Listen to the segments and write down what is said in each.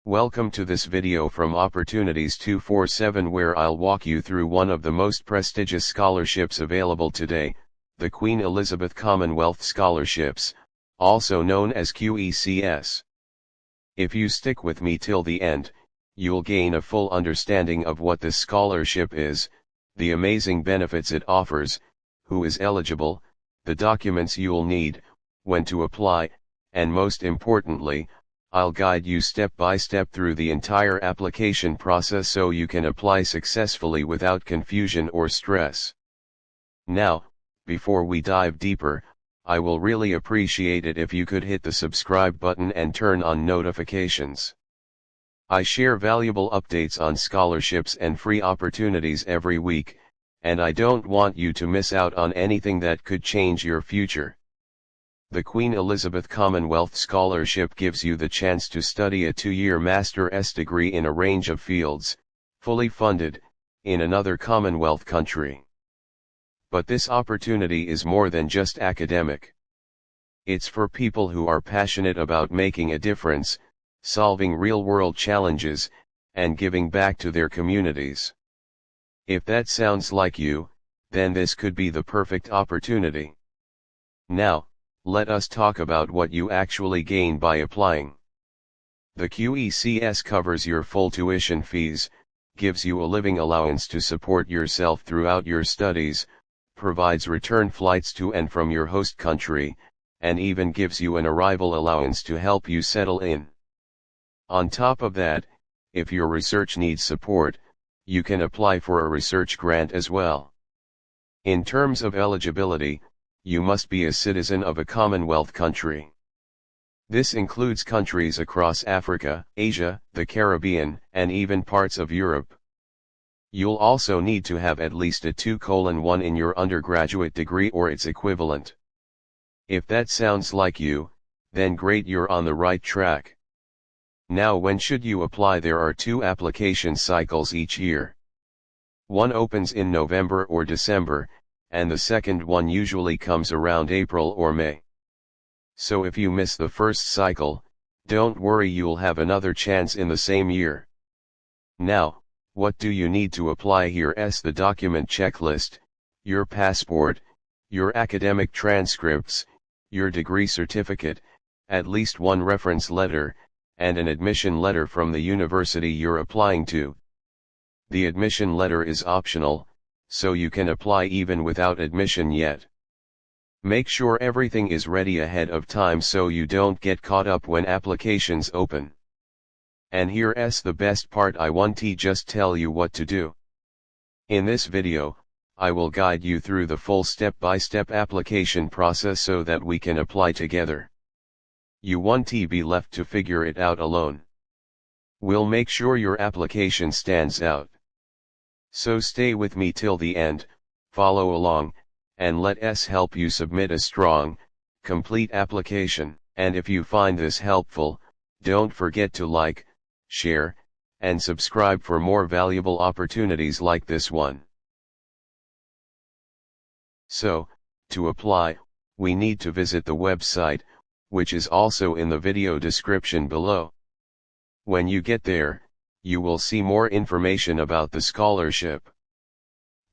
Welcome to this video from Opportunities 247, where I'll walk you through one of the most prestigious scholarships available today, the Queen Elizabeth Commonwealth Scholarships, also known as QECS. If you stick with me till the end, you'll gain a full understanding of what this scholarship is, the amazing benefits it offers, who is eligible, the documents you'll need, when to apply, and most importantly, I'll guide you step by step through the entire application process so you can apply successfully without confusion or stress. Now, before we dive deeper, I will really appreciate it if you could hit the subscribe button and turn on notifications. I share valuable updates on scholarships and free opportunities every week, and I don't want you to miss out on anything that could change your future. The Queen Elizabeth Commonwealth Scholarship gives you the chance to study a 2-year Master's degree in a range of fields, fully funded, in another Commonwealth country. But this opportunity is more than just academic. It's for people who are passionate about making a difference, solving real-world challenges, and giving back to their communities. If that sounds like you, then this could be the perfect opportunity. Now, let us talk about what you actually gain by applying. The QECS covers your full tuition fees, gives you a living allowance to support yourself throughout your studies, provides return flights to and from your host country, and even gives you an arrival allowance to help you settle in. On top of that, if your research needs support, you can apply for a research grant as well. In terms of eligibility, you must be a citizen of a Commonwealth country. This includes countries across Africa, Asia, the Caribbean, and even parts of Europe. You'll also need to have at least a 2:1 in your undergraduate degree or its equivalent. If that sounds like you, then great, you're on the right track. Now, when should you apply? There are 2 application cycles each year. One opens in November or December, and the second one usually comes around April or May. So if you miss the first cycle, don't worry, you'll have another chance in the same year. Now, what do you need to apply? Here's the document checklist: your passport, your academic transcripts, your degree certificate, at least one reference letter, and an admission letter from the university you're applying to. The admission letter is optional, so you can apply even without admission yet. Make sure everything is ready ahead of time so you don't get caught up when applications open. And here's the best part: I want to just tell you what to do. In this video, I will guide you through the full step-by-step application process so that we can apply together. You won't be left to figure it out alone. We'll make sure your application stands out. So stay with me till the end, follow along, and let us help you submit a strong, complete application. And if you find this helpful, don't forget to like, share, and subscribe for more valuable opportunities like this one. So, to apply, we need to visit the website, which is also in the video description below. When you get there, you will see more information about the scholarship.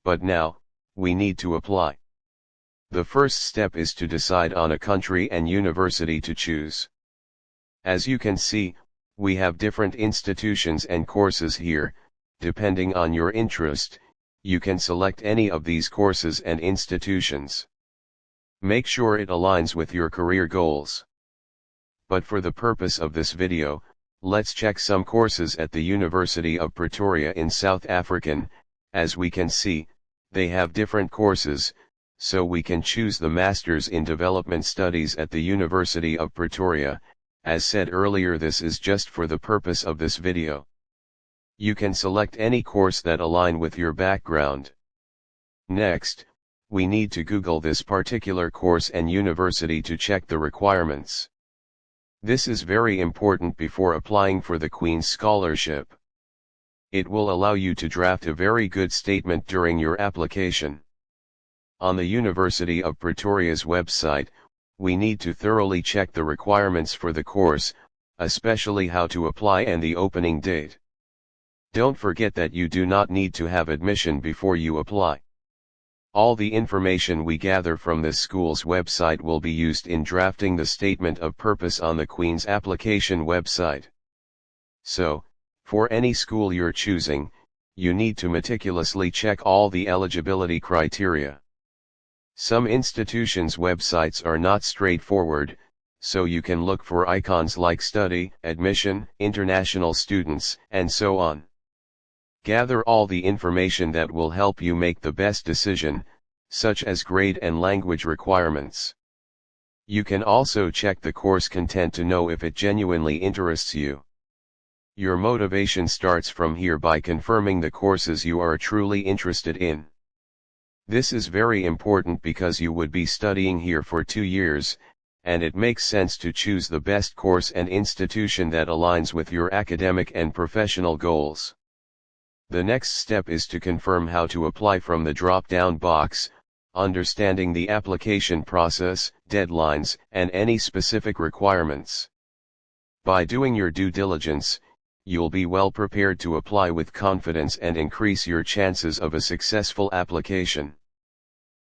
But now, we need to apply. The first step is to decide on a country and university to choose. As you can see, we have different institutions and courses here. Depending on your interest, you can select any of these courses and institutions. Make sure it aligns with your career goals. But for the purpose of this video, let's check some courses at the University of Pretoria in South Africa. As we can see, they have different courses, so we can choose the Masters in Development Studies at the University of Pretoria. As said earlier, this is just for the purpose of this video. You can select any course that align with your background. Next, we need to Google this particular course and university to check the requirements. This is very important before applying for the Queen's Scholarship. It will allow you to draft a very good statement during your application. On the University of Pretoria's website, we need to thoroughly check the requirements for the course, especially how to apply and the opening date. Don't forget that you do not need to have admission before you apply. All the information we gather from this school's website will be used in drafting the statement of purpose on the Queen's application website. So, for any school you're choosing, you need to meticulously check all the eligibility criteria. Some institutions' websites are not straightforward, so you can look for icons like study, admission, international students, and so on. Gather all the information that will help you make the best decision, such as grade and language requirements. You can also check the course content to know if it genuinely interests you. Your motivation starts from here by confirming the courses you are truly interested in. This is very important because you would be studying here for 2 years, and it makes sense to choose the best course and institution that aligns with your academic and professional goals. The next step is to confirm how to apply from the drop-down box, understanding the application process, deadlines, and any specific requirements. By doing your due diligence, you'll be well prepared to apply with confidence and increase your chances of a successful application.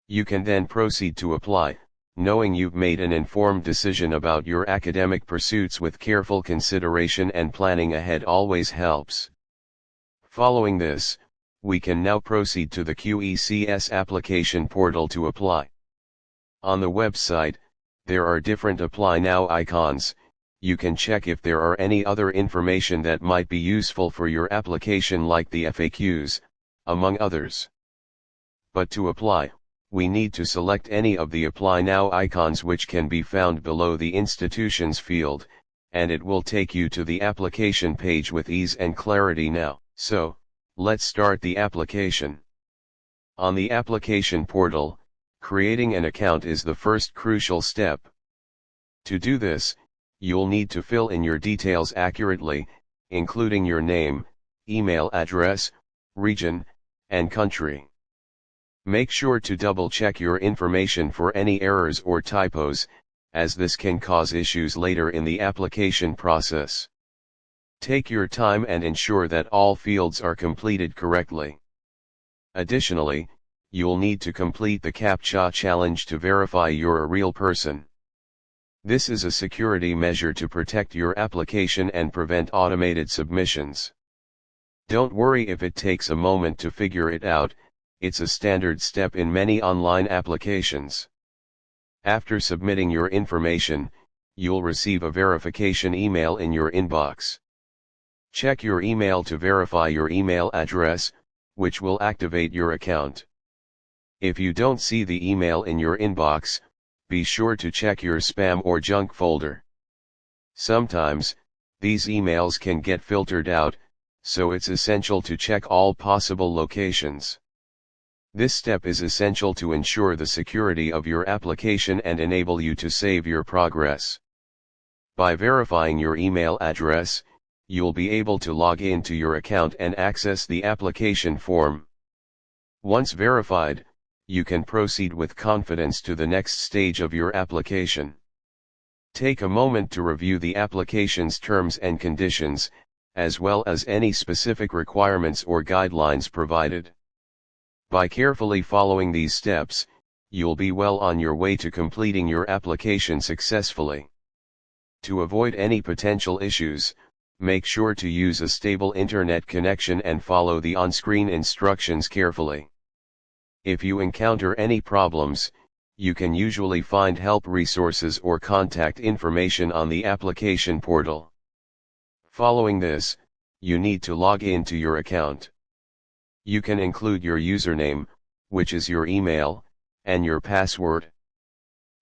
You can then proceed to apply, knowing you've made an informed decision about your academic pursuits with careful consideration and planning ahead always helps. Following this, we can now proceed to the QECS application portal to apply. On the website, there are different Apply Now icons. You can check if there are any other information that might be useful for your application like the FAQs, among others. But to apply, we need to select any of the Apply Now icons which can be found below the Institutions field, and it will take you to the application page with ease and clarity now. So, let's start the application. On the application portal, creating an account is the first crucial step. To do this, you'll need to fill in your details accurately, including your name, email address, region, and country. Make sure to double-check your information for any errors or typos, as this can cause issues later in the application process. Take your time and ensure that all fields are completed correctly. Additionally, you'll need to complete the CAPTCHA challenge to verify you're a real person. This is a security measure to protect your application and prevent automated submissions. Don't worry if it takes a moment to figure it out, it's a standard step in many online applications. After submitting your information, you'll receive a verification email in your inbox. Check your email to verify your email address, which will activate your account. If you don't see the email in your inbox, be sure to check your spam or junk folder. Sometimes, these emails can get filtered out, so it's essential to check all possible locations. This step is essential to ensure the security of your application and enable you to save your progress. By verifying your email address, you'll be able to log into your account and access the application form. Once verified, you can proceed with confidence to the next stage of your application. Take a moment to review the application's terms and conditions, as well as any specific requirements or guidelines provided. By carefully following these steps, you'll be well on your way to completing your application successfully. To avoid any potential issues, make sure to use a stable internet connection and follow the on-screen instructions carefully. If you encounter any problems, you can usually find help resources or contact information on the application portal. Following this, you need to log into your account. You can include your username, which is your email, and your password.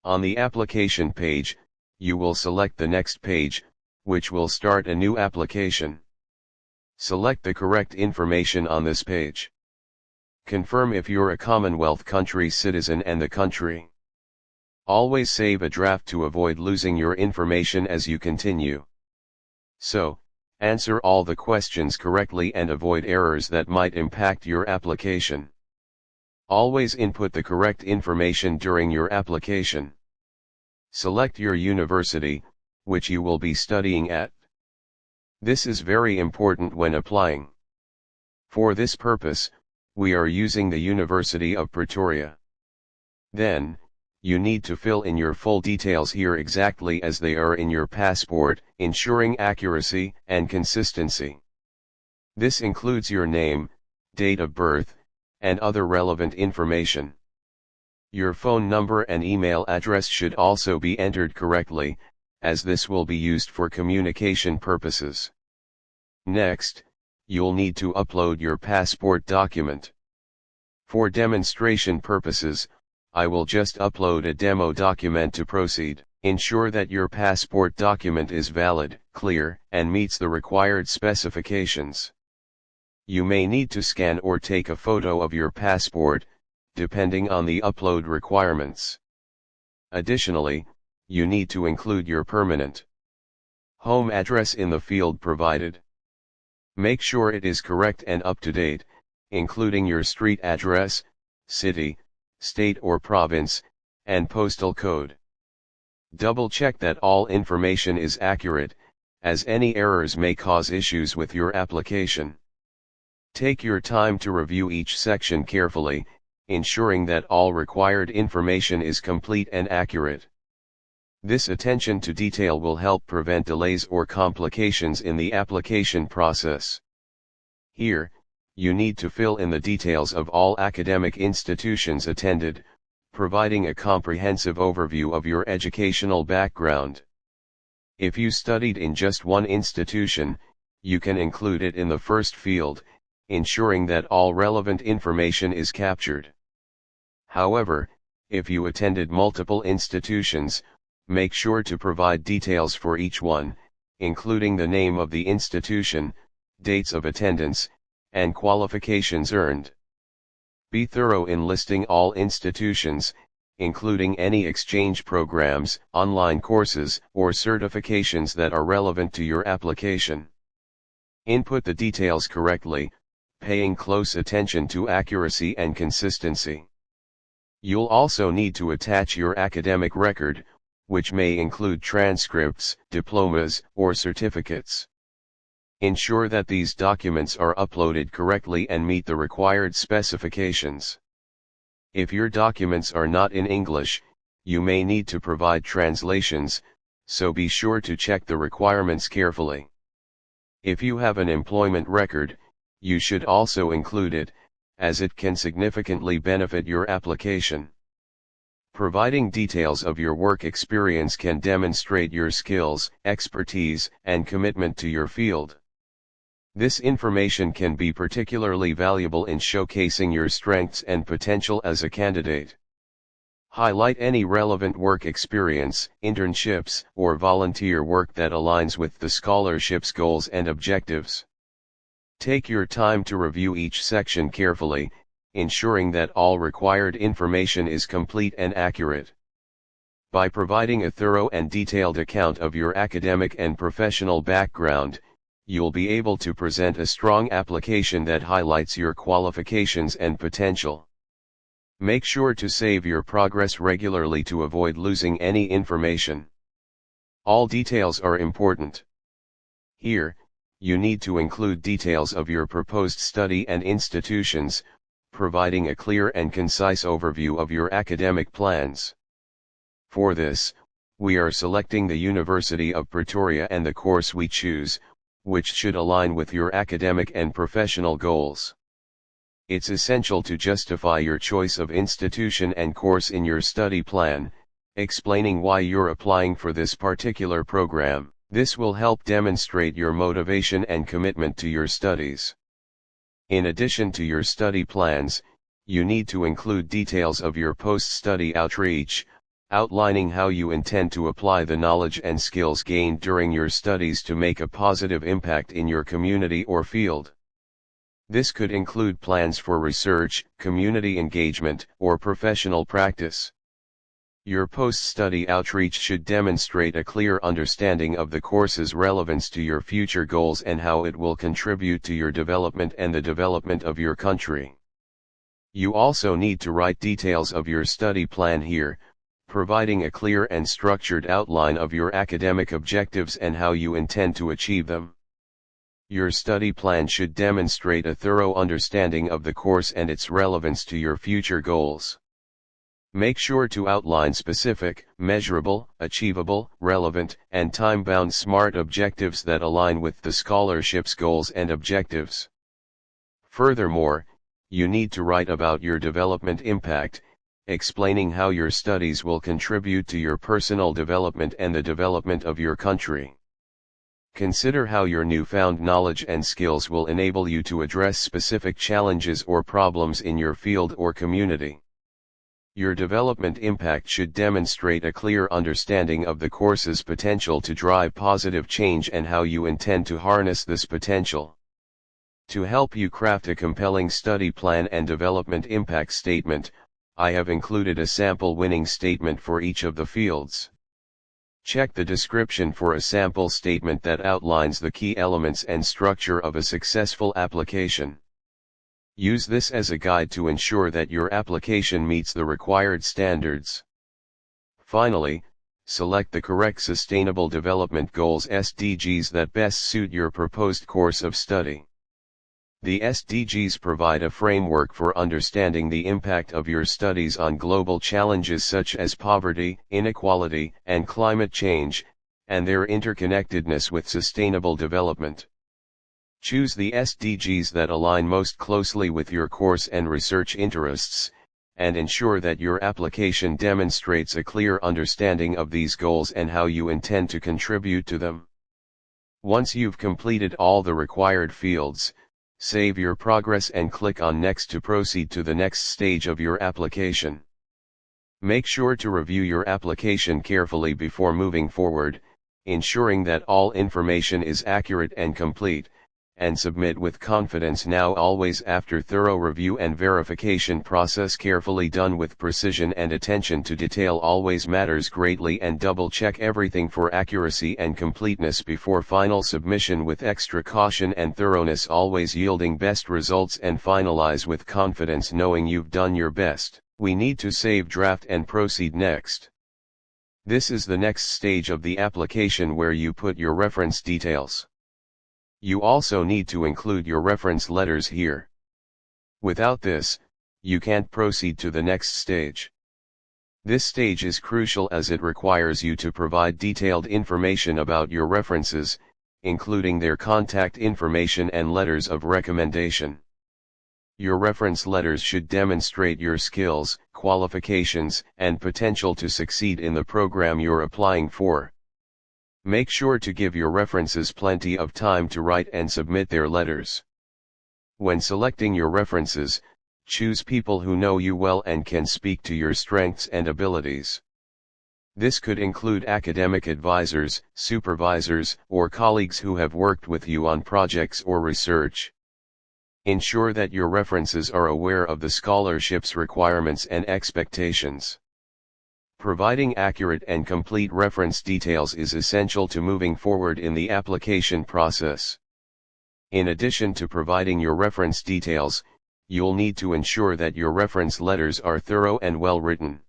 On the application page, you will select the next page, which will start a new application. Select the correct information on this page. Confirm if you're a Commonwealth country citizen and the country. Always save a draft to avoid losing your information as you continue. So, answer all the questions correctly and avoid errors that might impact your application. Always input the correct information during your application. Select your university, which you will be studying at. This is very important when applying. For this purpose, we are using the University of Pretoria. Then, you need to fill in your full details here exactly as they are in your passport, ensuring accuracy and consistency. This includes your name, date of birth, and other relevant information. Your phone number and email address should also be entered correctly, as this will be used for communication purposes. Next, you'll need to upload your passport document. For demonstration purposes, I will just upload a demo document to proceed. Ensure that your passport document is valid, clear, and meets the required specifications. You may need to scan or take a photo of your passport, depending on the upload requirements. Additionally, you need to include your permanent home address in the field provided. Make sure it is correct and up to date, including your street address, city, state or province, and postal code. Double check that all information is accurate, as any errors may cause issues with your application. Take your time to review each section carefully, ensuring that all required information is complete and accurate. This attention to detail will help prevent delays or complications in the application process. Here, you need to fill in the details of all academic institutions attended, providing a comprehensive overview of your educational background. If you studied in just one institution, you can include it in the first field, ensuring that all relevant information is captured. However, if you attended multiple institutions, make sure to provide details for each one, including the name of the institution, dates of attendance, and qualifications earned. Be thorough in listing all institutions, including any exchange programs, online courses, or certifications that are relevant to your application. Input the details correctly, paying close attention to accuracy and consistency. You'll also need to attach your academic record, which may include transcripts, diplomas, or certificates. Ensure that these documents are uploaded correctly and meet the required specifications. If your documents are not in English, you may need to provide translations, so be sure to check the requirements carefully. If you have an employment record, you should also include it, as it can significantly benefit your application. Providing details of your work experience can demonstrate your skills, expertise, and commitment to your field. This information can be particularly valuable in showcasing your strengths and potential as a candidate. Highlight any relevant work experience, internships, or volunteer work that aligns with the scholarship's goals and objectives. Take your time to review each section carefully, ensuring that all required information is complete and accurate. By providing a thorough and detailed account of your academic and professional background, you'll be able to present a strong application that highlights your qualifications and potential. Make sure to save your progress regularly to avoid losing any information. All details are important. Here, you need to include details of your proposed study and institutions, providing a clear and concise overview of your academic plans. For this, we are selecting the University of Pretoria and the course we choose, which should align with your academic and professional goals. It's essential to justify your choice of institution and course in your study plan, explaining why you're applying for this particular program. This will help demonstrate your motivation and commitment to your studies. In addition to your study plans, you need to include details of your post-study outreach, outlining how you intend to apply the knowledge and skills gained during your studies to make a positive impact in your community or field. This could include plans for research, community engagement, or professional practice. Your post-study outreach should demonstrate a clear understanding of the course's relevance to your future goals and how it will contribute to your development and the development of your country. You also need to write details of your study plan here, providing a clear and structured outline of your academic objectives and how you intend to achieve them. Your study plan should demonstrate a thorough understanding of the course and its relevance to your future goals. Make sure to outline specific, measurable, achievable, relevant, and time-bound SMART objectives that align with the scholarship's goals and objectives. Furthermore, you need to write about your development impact, explaining how your studies will contribute to your personal development and the development of your country. Consider how your newfound knowledge and skills will enable you to address specific challenges or problems in your field or community. Your development impact should demonstrate a clear understanding of the course's potential to drive positive change and how you intend to harness this potential. To help you craft a compelling study plan and development impact statement, I have included a sample winning statement for each of the fields. Check the description for a sample statement that outlines the key elements and structure of a successful application. Use this as a guide to ensure that your application meets the required standards. Finally, select the correct Sustainable Development Goals (SDGs) that best suit your proposed course of study. The SDGs provide a framework for understanding the impact of your studies on global challenges such as poverty, inequality, and climate change, and their interconnectedness with sustainable development. Choose the SDGs that align most closely with your course and research interests, and ensure that your application demonstrates a clear understanding of these goals and how you intend to contribute to them. Once you've completed all the required fields, save your progress and click on Next to proceed to the next stage of your application. Make sure to review your application carefully before moving forward, ensuring that all information is accurate and complete, and submit with confidence now always after thorough review and verification process carefully done with precision and attention to detail always matters greatly, and double check everything for accuracy and completeness before final submission with extra caution and thoroughness always yielding best results, and finalize with confidence knowing you've done your best. We need to save draft and proceed next. This is the next stage of the application where you put your reference details. You also need to include your reference letters here. Without this, you can't proceed to the next stage. This stage is crucial as it requires you to provide detailed information about your references, including their contact information and letters of recommendation. Your reference letters should demonstrate your skills, qualifications, and potential to succeed in the program you're applying for. Make sure to give your references plenty of time to write and submit their letters. When selecting your references, choose people who know you well and can speak to your strengths and abilities. This could include academic advisors, supervisors, or colleagues who have worked with you on projects or research. Ensure that your references are aware of the scholarship's requirements and expectations. Providing accurate and complete reference details is essential to moving forward in the application process. In addition to providing your reference details, you'll need to ensure that your reference letters are thorough and well written.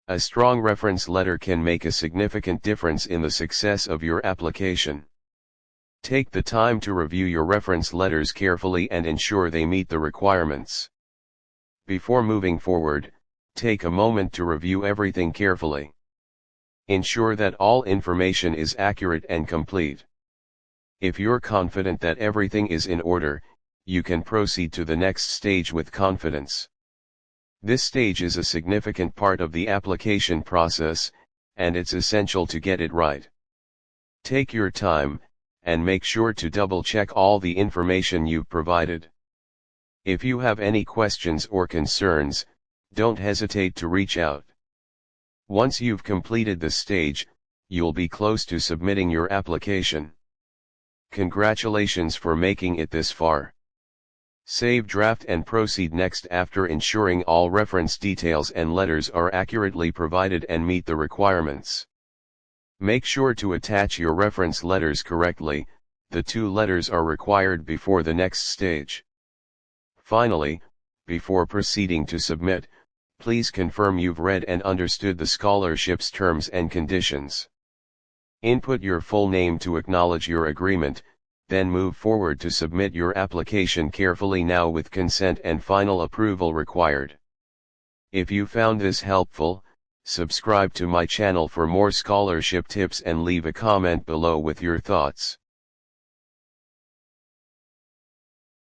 A strong reference letter can make a significant difference in the success of your application. Take the time to review your reference letters carefully and ensure they meet the requirements. Before moving forward, take a moment to review everything carefully. Ensure that all information is accurate and complete. If you're confident that everything is in order, you can proceed to the next stage with confidence. This stage is a significant part of the application process, and it's essential to get it right. Take your time, and make sure to double-check all the information you've provided. If you have any questions or concerns, don't hesitate to reach out. Once you've completed this stage, you'll be close to submitting your application. Congratulations for making it this far. Save draft and proceed next after ensuring all reference details and letters are accurately provided and meet the requirements. Make sure to attach your reference letters correctly. The 2 letters are required before the next stage. Finally, before proceeding to submit, please confirm you've read and understood the scholarship's terms and conditions. Input your full name to acknowledge your agreement. then move forward to submit your application carefully now with consent and final approval required. If you found this helpful, subscribe to my channel for more scholarship tips and leave a comment below with your thoughts.